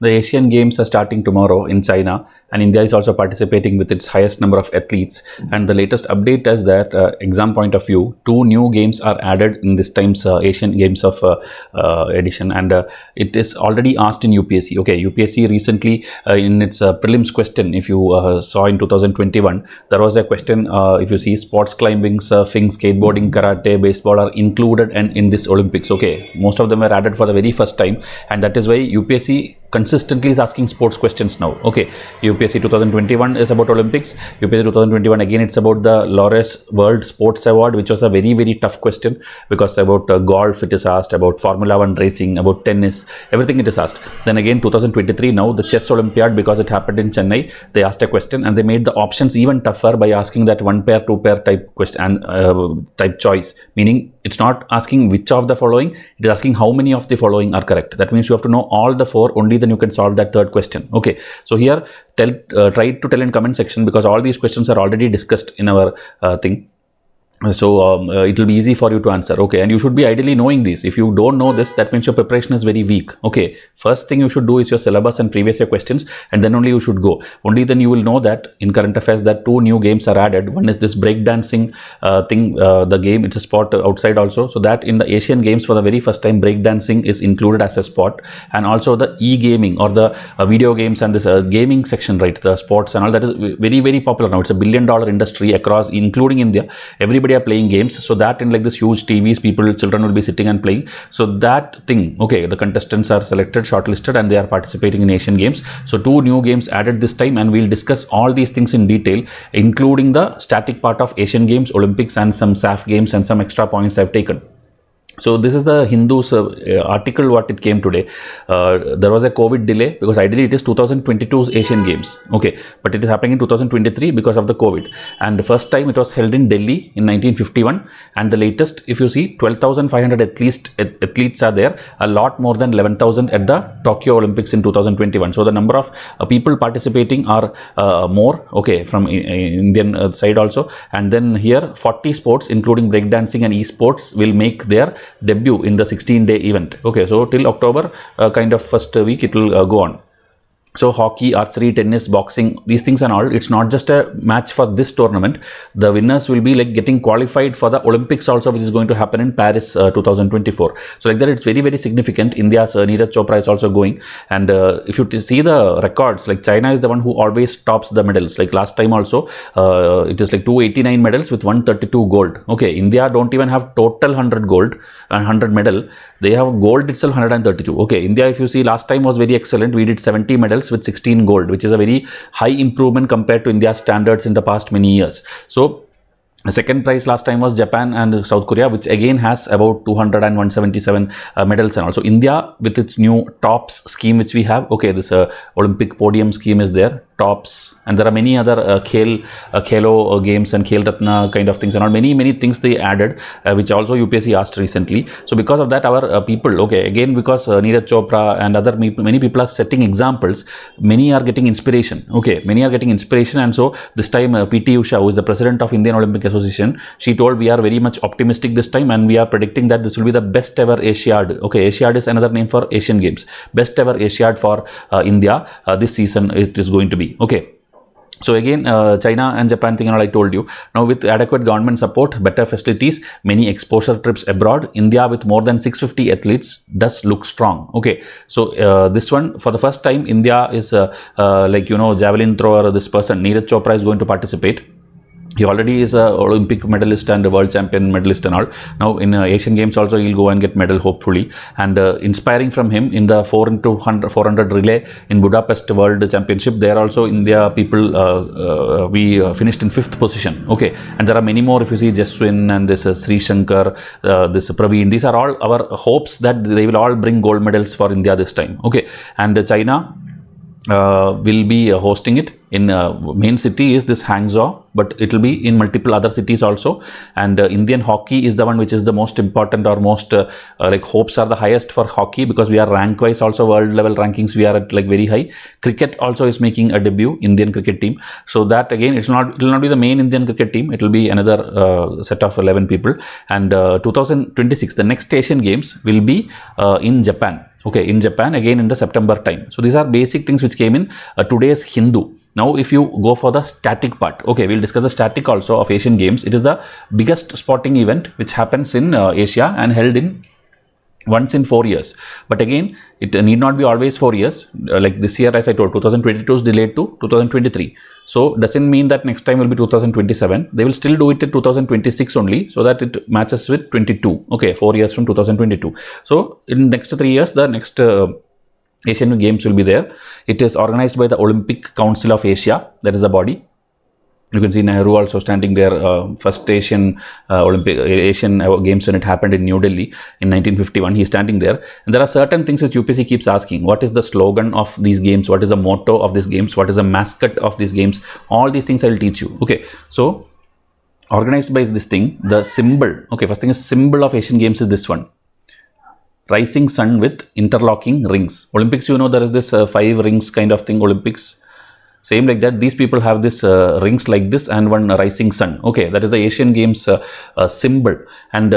The Asian Games are starting tomorrow in China, and India is also participating with its highest number of athletes. And the latest update is that exam point of view, 2 new games are added in this time's Asian Games of edition, and it is already asked in UPSC. Okay, UPSC recently in its prelims question, if you saw in 2021, there was a question, if you see, sports climbing, surfing, skateboarding, karate, baseball are included and in this Olympics. Okay, most of them were added for the very first time, and that is why UPSC consistently is asking sports questions now. Okay, UPSC 2021 is about Olympics. UPSC 2021 again, it's about the Laureus World Sports Award, which was a very tough question, because about golf it is asked, about Formula 1 racing, about tennis, everything it is asked. Then again 2023, now the chess Olympiad, because it happened in Chennai, they asked a question and they made the options even tougher by asking that 1 pair, 2 pair type question and type choice, meaning it's not asking which of the following, it is asking how many of the following are correct. That means you have to know all the 4, only then you can solve that third question. Okay, so here try to tell in comment section, because all these questions are already discussed in our thing. So it will be easy for you to answer. Okay, and you should be ideally knowing this. If you don't know this, that means your preparation is very weak. Okay, first thing you should do is your syllabus and previous year questions, and then only you should go. Only then you will know that in current affairs that 2 new games are added. One is this breakdancing thing, the game, it's a sport outside also. So that in the Asian Games for the very first time, breakdancing is included as a sport, and also the e-gaming or the video games and this gaming section, right, the sports and all, that is very popular now. It's a $1 billion industry across, including India. Everybody are playing games, so that in like this huge TVs, children will be sitting and playing. So that thing, okay, the contestants are selected, shortlisted, and they are participating in Asian Games. So 2 new games added this time, and we'll discuss all these things in detail, including the static part of Asian Games, Olympics, and some SAFF games and some extra points I've taken. So this is the Hindu's article what it came today. There was a COVID delay, because ideally it is 2022's Asian Games, okay, but it is happening in 2023 because of the COVID. And the first time it was held in Delhi in 1951, and the latest, if you see, 12,500 athletes are there, a lot more than 11,000 at the Tokyo Olympics in 2021. So the number of people participating are more, okay, from Indian side also. And then here 40 sports including breakdancing and esports will make their debut in the 16-day event. Okay, so till October kind of first week it will go on. So hockey, archery, tennis, boxing, these things and all, it's not just a match for this tournament. The winners will be like getting qualified for the Olympics also, which is going to happen in Paris 2024. So like that, it's very significant. India's Neeraj Chopra is also going. And if you see the records, like China is the one who always tops the medals. Like last time also, it is like 289 medals with 132 gold. Okay, India don't even have total 100 gold and 100 medal. They have gold itself 132. Okay, India, if you see, last time was very excellent. We did 70 medals with 16 gold, which is a very high improvement compared to India's standards in the past many years. So the second prize last time was Japan and South Korea, which again has about 200 and 177 medals. And also India with its new TOPS scheme, which we have. Okay, this Olympic podium scheme is there. TOPS, and there are many other Khelo games and Khel Ratna kind of things and all, many things they added, which also UPSC asked recently. So because of that, our people, okay, again because Neeraj Chopra and other many people are setting examples, many are getting inspiration. Okay, many are getting inspiration, and so this time PT Usha, who is the president of Indian Olympic Association, she told we are very much optimistic this time, and we are predicting that this will be the best ever Asiad. Okay, Asiad is another name for Asian Games. Best ever Asiad for India this season it is going to be. Okay, so again China and Japan thing and all I told you. Now with adequate government support, better facilities, many exposure trips abroad, India with more than 650 athletes does look strong. Okay, so this one, for the first time, India is like, you know, javelin thrower, this person Neeraj Chopra is going to participate. He already is a Olympic medalist and a world champion medalist and all. Now in Asian Games also he'll go and get medal hopefully. And inspiring from him in the 400 relay in Budapest World Championship, there also India people we finished in 5th position. Okay, and there are many more. If you see Jaswin and this Sri Shankar, this Praveen, these are all our hopes that they will all bring gold medals for India this time. Okay, and China will be hosting it. In main city is this Hangzhou, but it will be in multiple other cities also. And Indian hockey is the one which is the most important, or most like hopes are the highest for hockey, because we are rank wise also world level rankings, we are at like very high. Cricket also is making a debut, Indian cricket team. So that again, it will not be the main Indian cricket team, it will be another set of 11 people. And 2026, the next Asian Games will be in Japan. Okay, in Japan again in the September time. So these are basic things which came in today's Hindu. Now if you go for the static part, okay, we'll discuss the static also of Asian Games. It is the biggest sporting event which happens in Asia and held in once in 4 years. But again, it need not be always 4 years. Like this year, as I told, 2022 is delayed to 2023. So doesn't mean that next time will be 2027. They will still do it in 2026 only, so that it matches with 22. Okay, 4 years from 2022. So in next 3 years, the next Asian Games will be there. It is organized by the Olympic Council of Asia. That is the body. You can see Nehru also standing there, first Asian Games when it happened in New Delhi in 1951. He's standing there. And there are certain things which UPSC keeps asking. What is the slogan of these games? What is the motto of these games? What is the mascot of these games? All these things I will teach you. Okay, so organized by this thing, the symbol. Okay, first thing is symbol of Asian Games is this one. Rising sun with interlocking rings. Olympics, you know, there is this 5 rings kind of thing, Olympics. Same like that, these people have this rings like this and one rising sun. Okay, that is the Asian Games symbol. And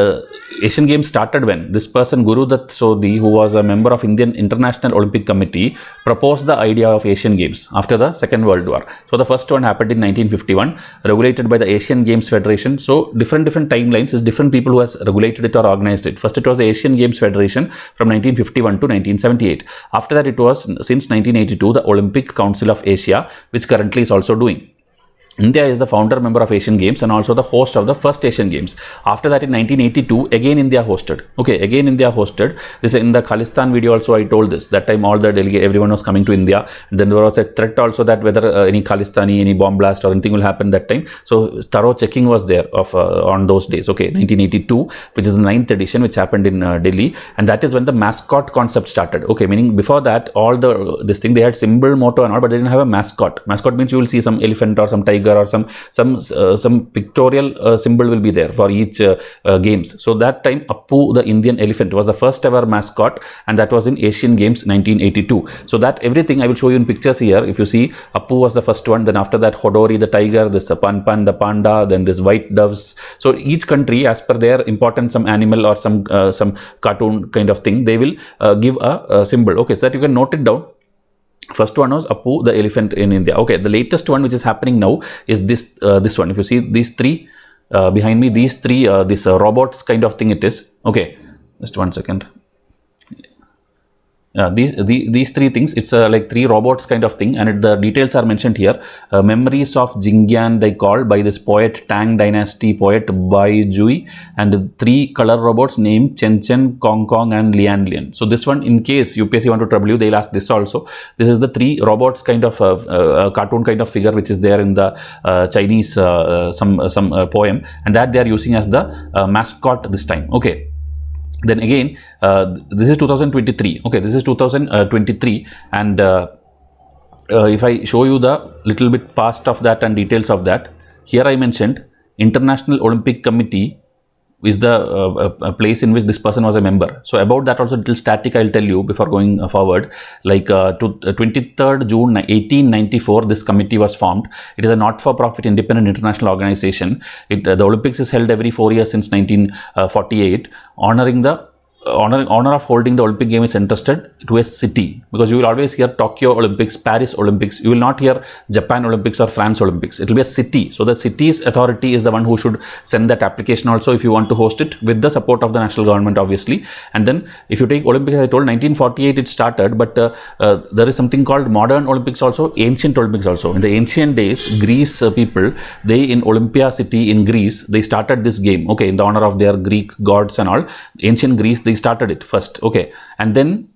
Asian Games started when this person, Guru Dutt Sodhi, who was a member of Indian International Olympic Committee, proposed the idea of Asian Games after the Second World War. So the first one happened in 1951, regulated by the Asian Games Federation. So different timelines is different people who has regulated it or organized it. First it was the Asian Games Federation from 1951 to 1978. After that it was, since 1982, the Olympic Council of Asia, which currently is also doing. India is the founder member of Asian Games and also the host of the first Asian Games. After that in 1982, again India hosted. Okay, again India hosted. This in the Khalistan video also I told this. That time all the everyone was coming to India. And then there was a threat also that whether any Khalistani, any bomb blast or anything will happen that time. So thorough checking was there of on those days. Okay, 1982, which is the 9th edition, which happened in Delhi. And that is when the mascot concept started. Okay, meaning before that, all this thing, they had symbol, motto and all, but they didn't have a mascot. Mascot means you will see some elephant or some tiger or some pictorial symbol will be there for each games. So that time Appu, the Indian elephant, was the first ever mascot, and that was in Asian Games 1982. So that everything I will show you in pictures here. If you see, Appu was the first one, then after that Hodori the tiger, this Pan the panda, then this white doves. So each country, as per their importance, some animal or some cartoon kind of thing, they will give a symbol. Okay, so that you can note it down. First one was Appu, the elephant in India. Okay, the latest one which is happening now is this one. If you see these three behind me, these three, this robots kind of thing it is. Okay, just 1 second. These three things, it's like 3 robots kind of thing, and the details are mentioned here. Memories of Jingyan, they call by this poet, Tang Dynasty poet Bai Jui, and 3 color robots named Chen Chen, Kong Kong and Lian Lian. So this one, in case UPSC want to trouble you, they'll ask this also. This is the 3 robots kind of cartoon kind of figure which is there in the Chinese some poem, and that they are using as the mascot this time. Okay. Then again, this is 2023. Okay, this is 2023, and if I show you the little bit past of that and details of that, here I mentioned International Olympic Committee is the place in which this person was a member. So about that also little static I'll tell you before going forward. Like 23rd June 1894, this committee was formed. It is a not-for-profit independent international organization. The Olympics is held every 4 years since 1948, honoring the honor of holding the Olympic game is entrusted to a city, because you will always hear Tokyo Olympics, Paris Olympics. You will not hear Japan Olympics or France Olympics. It will be a city. So the city's authority is the one who should send that application also if you want to host it, with the support of the national government obviously. And then if you take Olympics, as I told, 1948 it started, but there is something called modern Olympics also, ancient Olympics also. In the ancient days, Greece people, they in Olympia city in Greece, they started this game, okay, in the honor of their Greek gods and all. Ancient Greece, they started it first. Okay, and then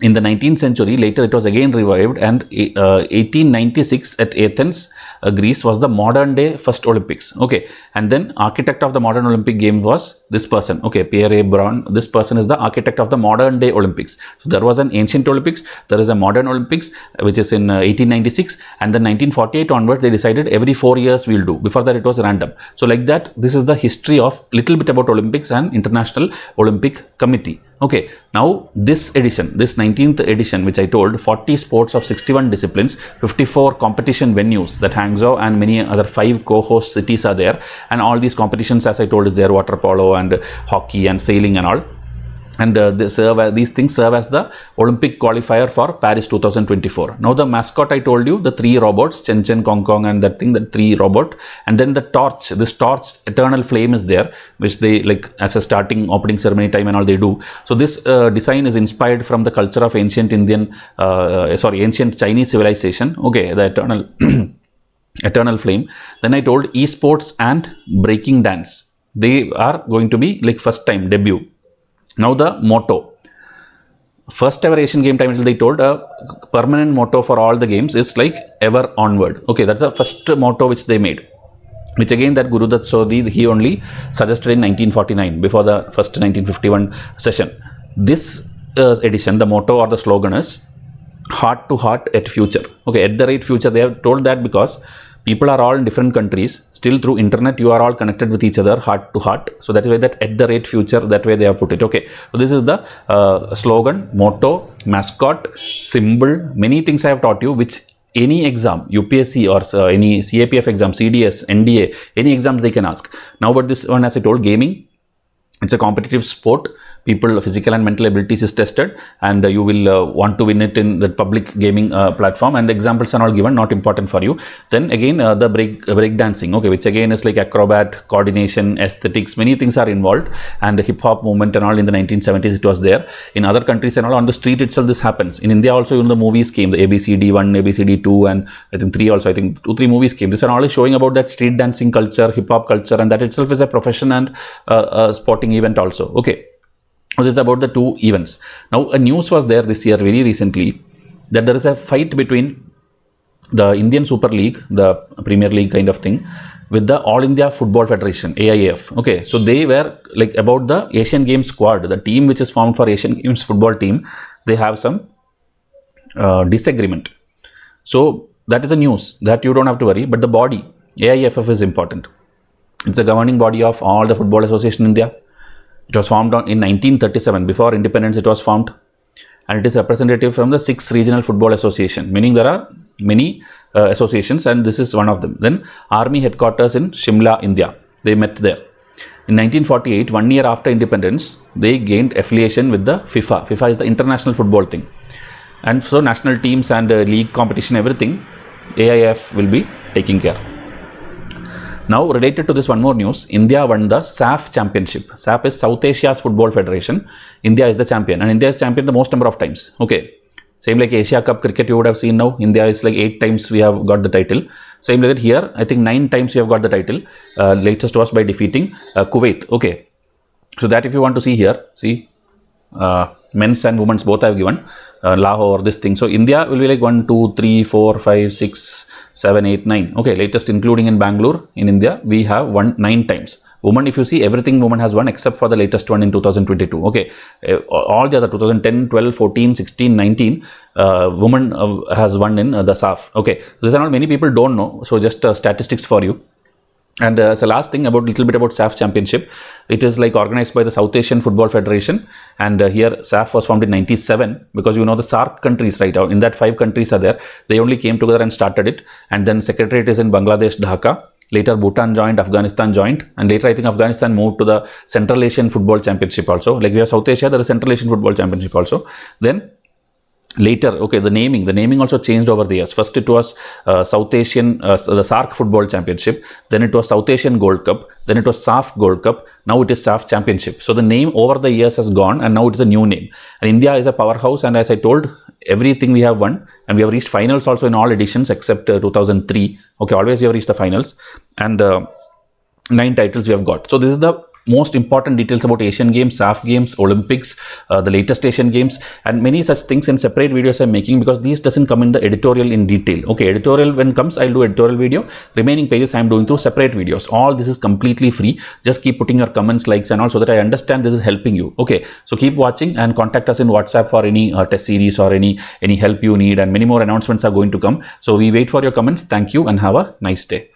In the 19th century, later it was again revived, and 1896 at Athens, Greece was the modern day first Olympics. Okay, and then architect of the modern Olympic Games was this person. Okay, Pierre A. Braun. This person is the architect of the modern day Olympics. So there was an ancient Olympics, there is a modern Olympics, which is in 1896, and then 1948 onwards they decided every 4 years we'll do. Before that it was random. So like that, this is the history of little bit about Olympics and International Olympic Committee. Okay, now this edition, this 19th edition, which I told, 40 sports of 61 disciplines, 54 competition venues, that Hangzhou and many other 5 co-host cities are there, and all these competitions, as I told, is there, water polo and hockey and sailing and all. And these things serve as the Olympic qualifier for Paris 2024. Now the mascot, I told you, the 3 robots, Chen Chen, Kong Kong, and that thing, the 3 robot, and then the torch, this torch eternal flame is there, which they like as a starting opening ceremony time and all they do. So this design is inspired from the culture of ancient ancient Chinese civilization. Okay, the eternal eternal flame. Then I told esports and breaking dance, they are going to be like first time debut. Now the motto, first ever Asian game title, they told a permanent motto for all the games is like ever onward. Okay, that's the first motto which they made, which again that Guru Dutt Sodhi, he only suggested in 1949 before the first 1951 session. This edition, the motto or the slogan is heart to heart at future. Okay, at the right future, they have told that because people are all in different countries, still through internet you are all connected with each other heart to heart. So that is why that at the right future, that way they have put it. Okay, so this is the slogan, motto, mascot, symbol, many things I have taught you, which any exam, UPSC or any CAPF exam, CDS, NDA, any exams they can ask. Now but this one, as I told, gaming, it's a competitive sport. People physical and mental abilities is tested, and you will want to win it in the public gaming platform, and the examples are all given, not important for you. Then again the break dancing, okay, which again is like acrobat, coordination, aesthetics, many things are involved, and the hip hop movement and all in the 1970s it was there. In other countries and all on the street itself this happens. In India also, in the movies came, the ABCD 1, ABCD 2, and I think 3 also, I think 2-3 movies came. These are all showing about that street dancing culture, hip hop culture, and that itself is a profession and a sporting event also. Okay. So this is about the 2 events. Now a news was there this year very recently that there is a fight between the Indian Super League, the Premier League kind of thing, with the All India Football Federation, AIF. Okay, so they were like about the Asian Games squad, the team which is formed for Asian Games football team, they have some disagreement. So that is a news that you don't have to worry, but the body, AIFF, is important. It's a governing body of all the football association in India. It was formed in 1937, before independence it was formed, and it is representative from the 6 regional football association, meaning there are many associations, and this is one of them. Then army headquarters in Shimla, India, they met there. In 1948, 1 year after independence, they gained affiliation with the FIFA. FIFA is the international football thing, and so national teams and league competition, everything AIF will be taking care. Now related to this, one more news, India won the SAFF championship. SAFF is South Asia's Football Federation. India is the champion, and India is champion the most number of times. Okay, same like Asia Cup cricket you would have seen now, India is like 8 times we have got the title. Same like that here, I think 9 times we have got the title. Latest was by defeating Kuwait. Okay, so that if you want to see here, see men's and women's both I have given. Lahore, this thing. So India will be like 1, 2, 3, 4, 5, 6, 7, 8, 9. Okay, latest including in Bangalore in India, we have won 9 times. Women, if you see, everything women has won except for the latest one in 2022. Okay, all the other 2010, 12, 14, 16, 19, women has won in the SAFF. Okay, these are not many people don't know. So just statistics for you. And as a last thing about little bit about SAFF championship, it is like organized by the South Asian Football Federation, and here SAFF was formed in 97, because you know the SAARC countries right now, in that 5 countries are there, they only came together and started it, and then secretariat is in Bangladesh, Dhaka. Later Bhutan joined, Afghanistan joined, and later I think Afghanistan moved to the Central Asian Football Championship also. Like we have South Asia, there is Central Asian Football Championship also. Then later, okay, the naming also changed over the years. First it was South Asian, the SAARC Football Championship, then it was South Asian Gold Cup, then it was SAFF Gold Cup, now it is SAFF Championship. So the name over the years has gone, and now it is a new name. And India is a powerhouse, and as I told, everything we have won, and we have reached finals also in all editions except 2003. Okay, always we have reached the finals, and 9 titles we have got. So this is the most important details about Asian Games, SAFF Games, Olympics, the latest Asian Games, and many such things in separate videos I'm making, because these doesn't come in the editorial in detail. Okay, editorial when comes, I'll do editorial video. Remaining pages I'm doing through separate videos. All this is completely free. Just keep putting your comments, likes, and all, so that I understand this is helping you. Okay, so keep watching and contact us in WhatsApp for any test series or any help you need, and many more announcements are going to come. So we wait for your comments. Thank you and have a nice day.